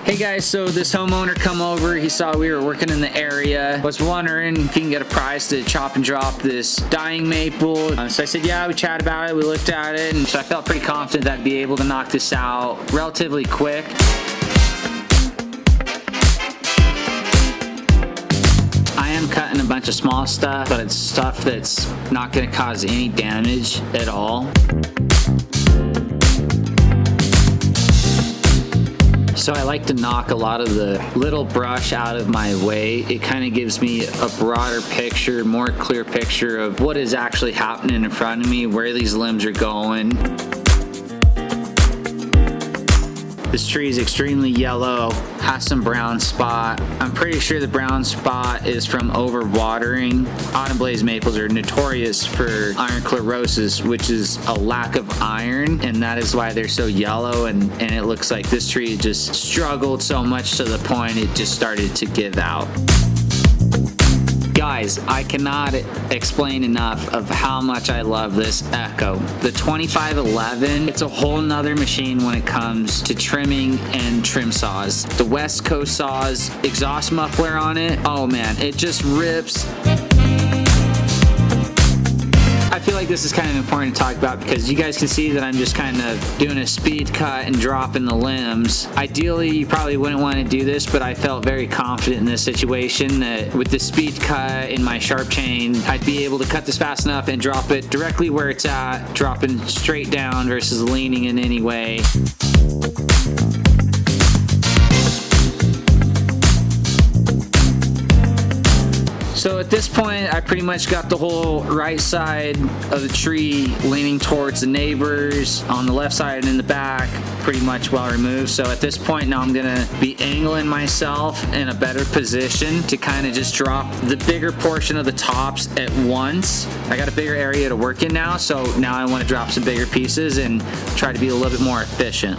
Hey guys, so this homeowner come over, he saw we were working in the area, was wondering if he can get a price to chop and drop this dying maple. So I said, yeah, we chatted about it, we looked at it, and so I felt pretty confident that I'd be able to knock this out relatively quick. I am cutting a bunch of small stuff, but it's stuff that's not gonna cause any damage at all. So I like to knock a lot of the little brush out of my way. It kind of gives me a broader picture, more clear picture of what is actually happening in front of me, where these limbs are going. This tree is extremely yellow, has some brown spot. I'm pretty sure the brown spot is from overwatering. Autumn blaze maples are notorious for iron chlorosis, which is a lack of iron, and that is why they're so yellow, and it looks like this tree just struggled so much to the point it just started to give out. Guys, I cannot explain enough of how much I love this Echo. The 2511, it's a whole nother machine when it comes to trimming and trim saws. The West Coast saws, exhaust muffler on it, oh man, it just rips. I feel like this is kind of important to talk about because you guys can see that I'm just kind of doing a speed cut and dropping the limbs. Ideally, you probably wouldn't want to do this, but I felt very confident in this situation that with the speed cut in my sharp chain, I'd be able to cut this fast enough and drop it directly where it's at, dropping straight down versus leaning in any way. So at this point, I pretty much got the whole right side of the tree leaning towards the neighbors, on the left side and in the back, pretty much well removed. So at this point now I'm gonna be angling myself in a better position to kind of just drop the bigger portion of the tops at once. I got a bigger area to work in now, so now I want to drop some bigger pieces and try to be a little bit more efficient.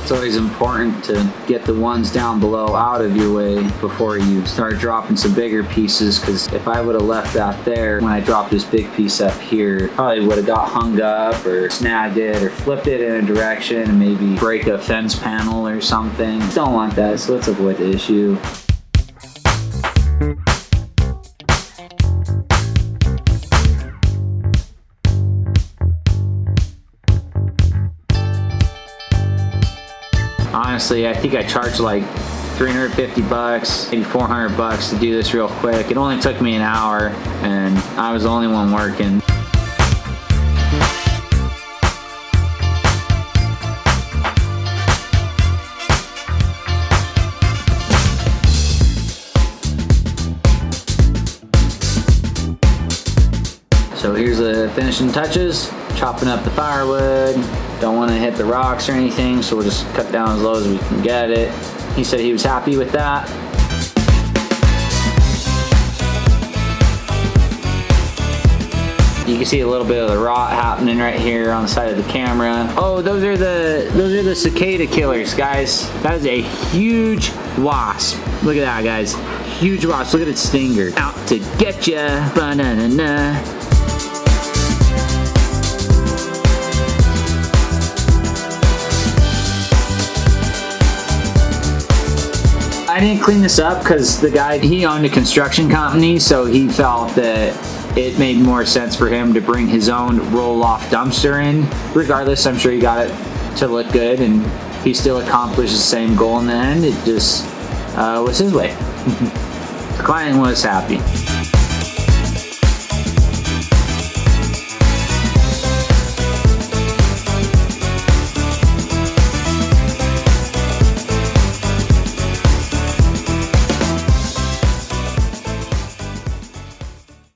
It's always important to get the ones down below out of your way before you start dropping some bigger pieces, because if I would have left that there when I dropped this big piece up here, probably would have got hung up or snagged it or flipped it in a direction and maybe break a fence panel or something. Don't want that, so let's avoid the issue. Honestly, I think I charged like 350 bucks, maybe 400 bucks to do this real quick. It only took me an hour and I was the only one working. So here's the finishing touches, chopping up the firewood. Don't want to hit the rocks or anything, so we'll just cut down as low as we can get it. He said he was happy with that. You can see a little bit of the rot happening right here on the side of the camera. Oh, those are the cicada killers, guys. That is a huge wasp. Look at that, guys. Huge wasp. Look at its stinger. Out to get ya. Ba-na-na-na. I didn't clean this up because the guy, he owned a construction company, so he felt that it made more sense for him to bring his own roll-off dumpster in. Regardless, I'm sure he got it to look good, and he still accomplished the same goal in the end. It just was his way. The client was happy.